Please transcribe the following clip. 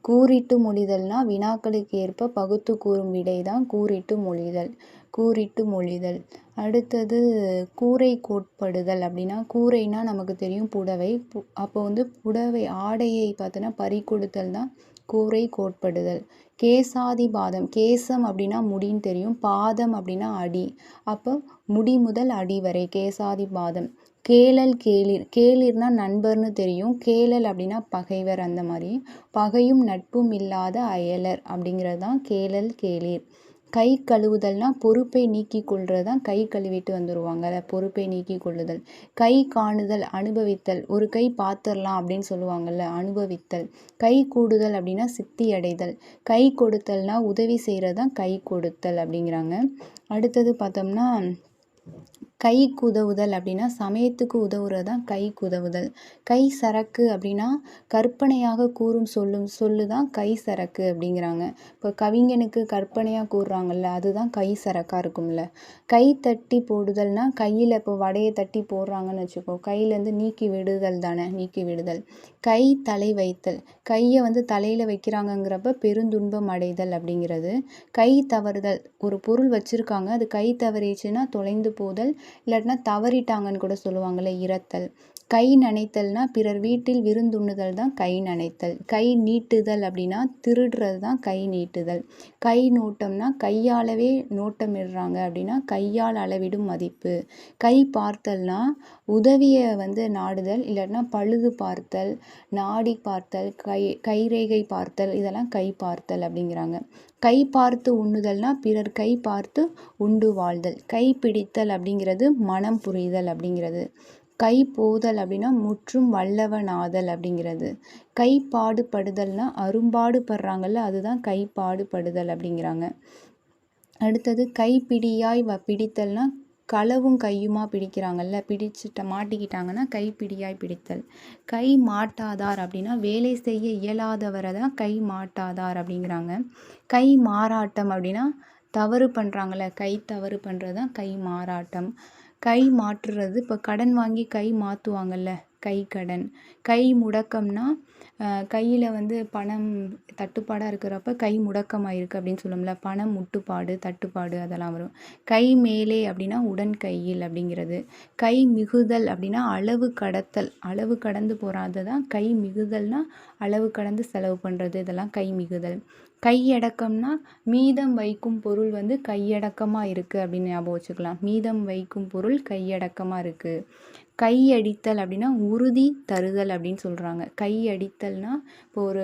கூறிட்டு மொழிதல்னா வினாக்களுக்கு ஏற்ப பகுத்து கூறும் விடை தான் கூறிட்டு மொழிதல். அடுத்தது கூரை கோட்படுதல் அப்படின்னா, கூரைனா நமக்கு தெரியும் புடவை. அப்போ வந்து புடவை ஆடையை பார்த்தோன்னா பறிகொடுத்தல் தான் கூரை கோட்படுதல். கேசாதிபாதம், கேசம் அப்படின்னா முடின்னு தெரியும், பாதம் அப்படின்னா அடி. அப்போ முடி முதல் அடி வரை கேசாதிபாதம். கேளல் கேளிர், கேளிர்னா நண்பர்னு தெரியும், கேளல் அப்படின்னா பகைவர். அந்த மாதிரி பகையும் நட்பும் இல்லாத அயலர் அப்படிங்கிறது தான் கேளல் கேளிர். கை கழுவுதல்னா பொறுப்பை நீக்கி கொள்வது தான் கை கழுவிட்டு வந்துடுவாங்க, பொறுப்பை நீக்கி கொள்ளுதல். கை காணுதல் அனுபவித்தல், ஒரு கை பார்த்துடலாம் அப்படின்னு சொல்லுவாங்கள்ல, அனுபவித்தல். கை கூடுதல் அப்படின்னா சித்தி அடைதல். கை கொடுத்தல்னா உதவி செய்கிறது தான் கை கொடுத்தல் அப்படிங்கிறாங்க. அடுத்தது பார்த்தோம்னா கைக்கு உதவுதல் அப்படின்னா சமயத்துக்கு உதவுறது தான் கைக்கு உதவுதல். கை சரக்கு அப்படின்னா கற்பனையாக கூறும் சொல்லு தான் கை சரக்கு அப்படிங்கிறாங்க. இப்போ கவிஞனுக்கு கற்பனையாக கூறுறாங்கல்ல, அதுதான் கை சரக்காக இருக்கும்ல. கை தட்டி போடுதல்னா கையில் இப்போ வடையை தட்டி போடுறாங்கன்னு வச்சுக்கோ, கையிலேருந்து நீக்கி விடுதல் தானே, நீக்கி விடுதல். கை தலை வைத்தல், கையை வந்து தலையில் வைக்கிறாங்கங்கிறப்ப பெருந்துன்பம் அடைதல் அப்படிங்கிறது. கை தவறுதல், ஒரு பொருள் வச்சுருக்காங்க, அது கை தவறிச்சுன்னா தொலைந்து போதல், இல்லாட்டினா தவறிட்டாங்கன்னு கூட சொல்லுவாங்கள்ல, இறத்தல். கை நனைத்தல்னா பிறர் வீட்டில் விருந்துண்ணுதல் தான் கை நனைத்தல். கை நீட்டுதல் அப்படின்னா திருடுறது தான் கை நீட்டுதல். கை நோட்டம்னா கையாலவே நோட்டமிடுறாங்க அப்படின்னா கையால் அளவிடும் மதிப்பு. கை பார்த்தல்னா உதவியை வந்து நாடுதல், இல்லாட்டினா பழுது பார்த்தல், நாடி பார்த்தல், கைரேகை பார்த்தல், இதெல்லாம் கை பார்த்தல் அப்படிங்கிறாங்க. கை பார்த்து உண்ணுதல்னா பிறர் கை பார்த்து உண்டு வாழ்தல். கை பிடித்தல் அப்படிங்கிறது மனம் புரிதல் அப்படிங்கிறது. கை போதல் அப்படின்னா முற்றும் வல்லவனாதல் அப்படிங்கிறது. கை பாடுபடுதல்னா அரும்பாடு படுறாங்கல்ல, அதுதான் கை பாடுபடுதல் அப்படிங்கிறாங்க. அடுத்தது கை பிடியாய் பிடித்தல்னா களவும் கையுமா பிடிக்கிறாங்கல்ல, மாட்டிக்கிட்டாங்கன்னா கைப்பிடியாய் பிடித்தல். கை மாட்டாதார் அப்படின்னா வேலை செய்ய இயலாதவரை தான் கை மாட்டாதார் அப்படிங்கிறாங்க. கை மாறாட்டம் அப்படின்னா தவறு பண்ணுறாங்கல்ல, கை தவறு பண்ணுறது தான் கை மாறாட்டம். கை மாற்றுறது, இப்போ கடன் வாங்கி கை மாற்றுவாங்கல்ல, கை கடன். கை முடக்கம்னா கையில் வந்து பணம் தட்டுப்பாடாக இருக்கிறப்ப கை முடக்கமாயிருக்கு அப்படின்னு சொல்லுவோம்ல, பணம் முட்டுப்பாடு தட்டுப்பாடு அதெல்லாம் வரும். கை மேலே அப்படின்னா உடன் கையில் அப்படிங்கிறது. கை மிகுதல் அப்படின்னா அளவு கடத்தல், அளவு கடந்து போகிறது தான் கை மிகுதல்னா அளவு கடந்து செலவு பண்ணுறது, இதெல்லாம் கை மிகுதல். கையடக்கம்னா மீதம் வைக்கும் பொருள் வந்து கையடக்கமாக இருக்குது அப்படின்னு ஞாபகம் வச்சுக்கலாம். மீதம் வைக்கும் பொருள் கையடக்கமாக இருக்குது. கையடித்தல் அப்படின்னா உறுதி தருதல் அப்படின்னு சொல்கிறாங்க. கையடித்தல்னா இப்போ ஒரு